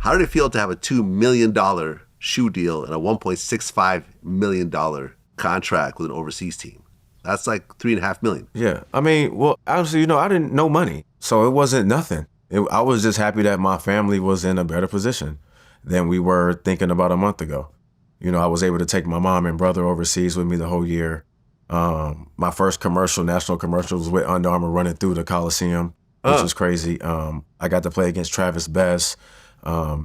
How did it feel to have a $2 million shoe deal and a $1.65 million contract with an overseas team? That's like $3.5 million. Yeah. I mean, well, honestly, I didn't know money, so it wasn't nothing. I was just happy that my family was in a better position than we were thinking about a month ago. I was able to take my mom and brother overseas with me the whole year. My first national commercial was with Under Armour running through the Coliseum, which was crazy. I got to play against Travis Best, Earl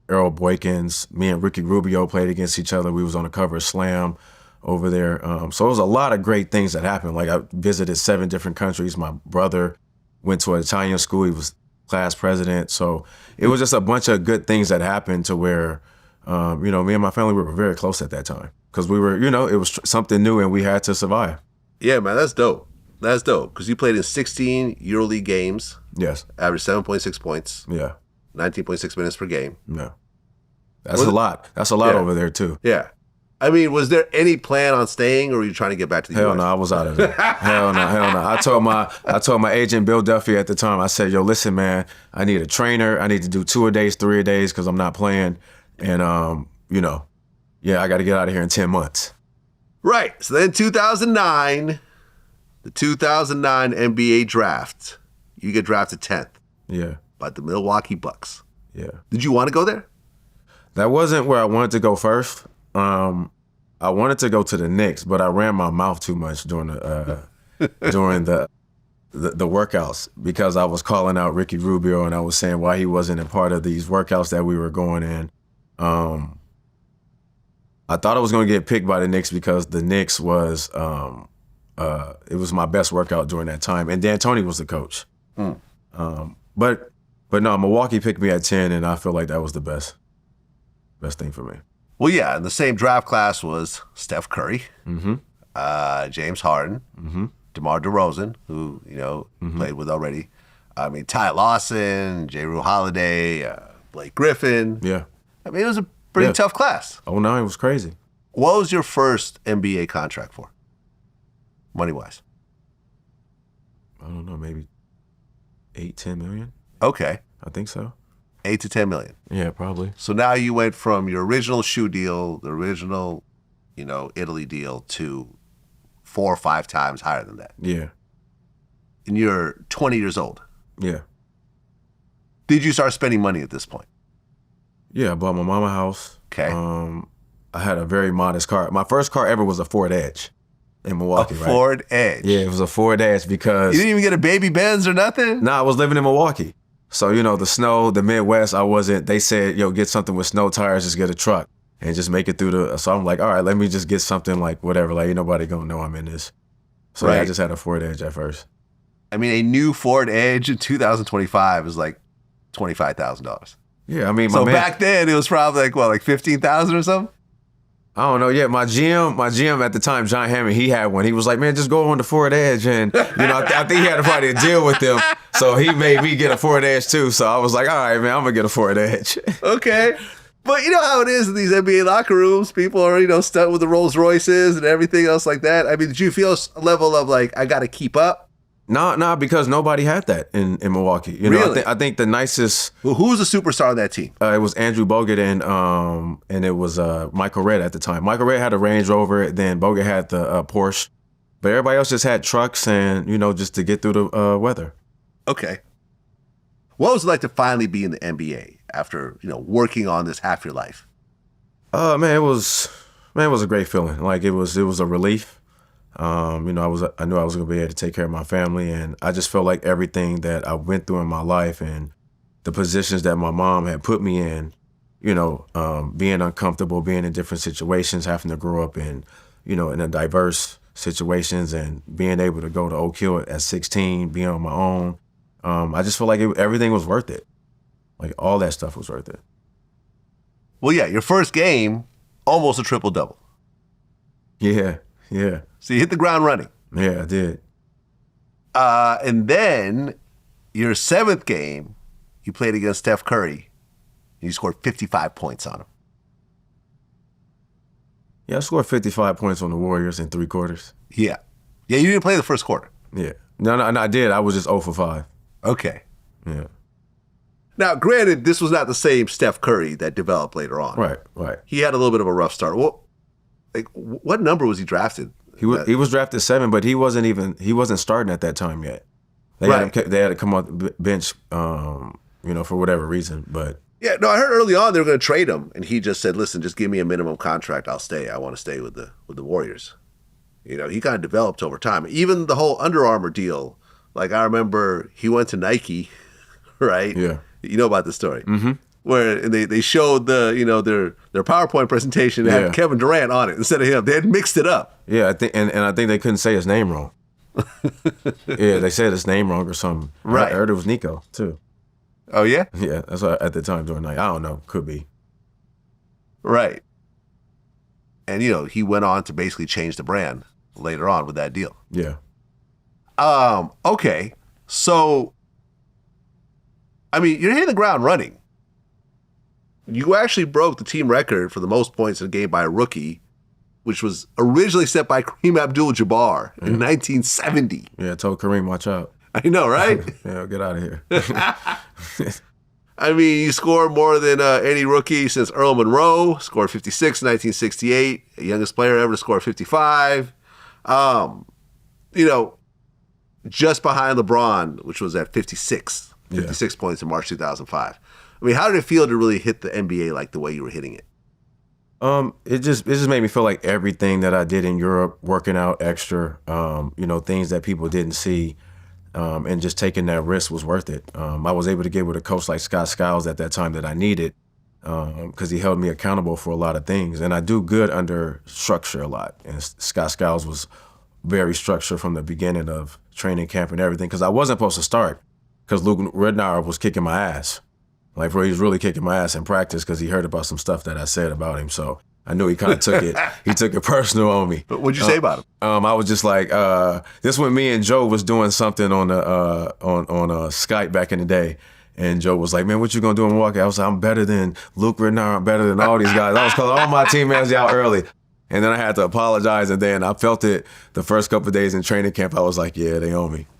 Boykins. Me and Ricky Rubio played against each other. We was on the cover of Slam over there. So it was a lot of great things that happened. Like, I visited 7 different countries. My brother went to an Italian school. He was class president. So it was just a bunch of good things that happened to where, me and my family were very close at that time. Because we were, it was something new and we had to survive. Yeah, man, that's dope. That's dope. Because you played in 16 EuroLeague games. Yes. Averaged 7.6 points. Yeah. 19.6 minutes per game. Yeah. That's a lot. That's a lot over there, too. Yeah. I mean, was there any plan on staying, or were you trying to get back to the U.S.? Hell no, I was out of there. Hell no. I told my agent, Bill Duffy, at the time, I said, yo, listen, man, I need a trainer. I need to do 2-a-days, 3-a-days, because I'm not playing. And, I got to get out of here in 10 months. Right. So then 2009, the 2009 NBA draft, you get drafted 10th. Yeah. By the Milwaukee Bucks. Yeah. Did you want to go there? That wasn't where I wanted to go first. I wanted to go to the Knicks, but I ran my mouth too much during the workouts because I was calling out Ricky Rubio and I was saying why he wasn't a part of these workouts that we were going in. I thought I was going to get picked by the Knicks because the Knicks was it was my best workout during that time, and D'Antoni was the coach. But no, Milwaukee picked me at 10, and I feel like that was the best thing for me. Well, yeah, and the same draft class was Steph Curry, James Harden, DeMar DeRozan, who played with already. I mean, Ty Lawson, J. Rue Holiday, Blake Griffin. Yeah. I mean, it was a pretty tough class. Oh, no, it was crazy. What was your first NBA contract for, money-wise? I don't know, maybe 8-10 million. Okay. I think so. 8 to 10 million. Yeah, probably. So now you went from your original shoe deal, the original, Italy deal, to 4 or 5 times higher than that. Yeah. And you're 20 years old. Yeah. Did you start spending money at this point? Yeah, I bought my mama a house. Okay. I had a very modest car. My first car ever was a Ford Edge in Milwaukee, right? Ford Edge. Yeah, it was a Ford Edge because... You didn't even get a baby Benz or nothing? Nah, I was living in Milwaukee. So, the snow, the Midwest, they said, get something with snow tires, just get a truck and just make it through so I'm like, all right, let me just get something like whatever, like ain't nobody gonna know I'm in this. So I just had a Ford Edge at first. I mean, a new Ford Edge in 2025 is like $25,000. Yeah, I mean, back then it was probably like $15,000 or something? I don't know. Yeah, my GM at the time, John Hammond, he had one. He was like, man, just go on the Ford Edge. And, I think he had probably a deal with them. So he made me get a Ford Edge too. So I was like, all right, man, I'm going to get a Ford Edge. Okay. But you know how it is in these NBA locker rooms. People are, stuck with the Rolls Royces and everything else like that. I mean, did you feel a level of like, I got to keep up? No, because nobody had that in Milwaukee. Really? I think the nicest. Well, who was the superstar on that team? It was Andrew Bogut and it was Michael Redd at the time. Michael Redd had a Range Rover, then Bogut had the Porsche, but everybody else just had trucks and just to get through the weather. Okay. What was it like to finally be in the NBA after working on this half your life? Man, it was a great feeling. Like it was a relief. I knew I was going to be able to take care of my family, and I just felt like everything that I went through in my life and the positions that my mom had put me in, being uncomfortable, being in different situations, having to grow up in a diverse situations and being able to go to Oak Hill at 16, being on my own. I just felt like everything was worth it. Like all that stuff was worth it. Well, yeah, your first game, almost a triple-double. Yeah. So you hit the ground running. Yeah, I did. And then your 7th game, you played against Steph Curry. And you scored 55 points on him. Yeah, I scored 55 points on the Warriors in 3 quarters. Yeah. Yeah, you didn't play the first quarter. Yeah. No, I did. I was just 0 for 5. Okay. Yeah. Now, granted, this was not the same Steph Curry that developed later on. Right. He had a little bit of a rough start. What number was he drafted? He was drafted 7, but he wasn't starting at that time yet. They had to come off the bench, for whatever reason. But yeah, no, I heard early on they were going to trade him, and he just said, "Listen, just give me a minimum contract. I'll stay. I want to stay with the Warriors." He kind of developed over time. Even the whole Under Armour deal. Like, I remember he went to Nike, right? Yeah. You know about the story. Mm-hmm. Where they showed their PowerPoint presentation that had Kevin Durant on it instead of him. They had mixed it up. Yeah, I think and I think they couldn't say his name wrong. Yeah, they said his name wrong or something. Right. I heard it was Nico too. Oh yeah? Yeah, that's what at the time during night. I don't know, could be. Right. And he went on to basically change the brand later on with that deal. Yeah. Okay. So you're hitting the ground running. You actually broke the team record for the most points in a game by a rookie, which was originally set by Kareem Abdul-Jabbar in 1970. Yeah, I told Kareem, watch out. I know, right? Yeah, get out of here. You scored more than any rookie since Earl Monroe, scored 56 in 1968, the youngest player ever to score 55. Just behind LeBron, which was at 56 points in March 2005. How did it feel to really hit the NBA like the way you were hitting it? It just made me feel like everything that I did in Europe, working out extra, things that people didn't see, and just taking that risk was worth it. I was able to get with a coach like Scott Skiles at that time that I needed, because he held me accountable for a lot of things. And I do good under structure a lot. And Scott Skiles was very structured from the beginning of training camp and everything, because I wasn't supposed to start because Luke Ridnour was kicking my ass. Like, bro, he was really kicking my ass in practice because he heard about some stuff that I said about him. So I knew he kind of took it. He took it personal on me. But what'd you say about him? I was just like, this when me and Joe was doing something on Skype back in the day. And Joe was like, man, what you gonna do in Milwaukee? I was like, I'm better than Luke Ridnour. I'm better than all these guys. I was calling all my teammates out early. And then I had to apologize. And then I felt it the first couple of days in training camp. I was like, yeah, they owe me.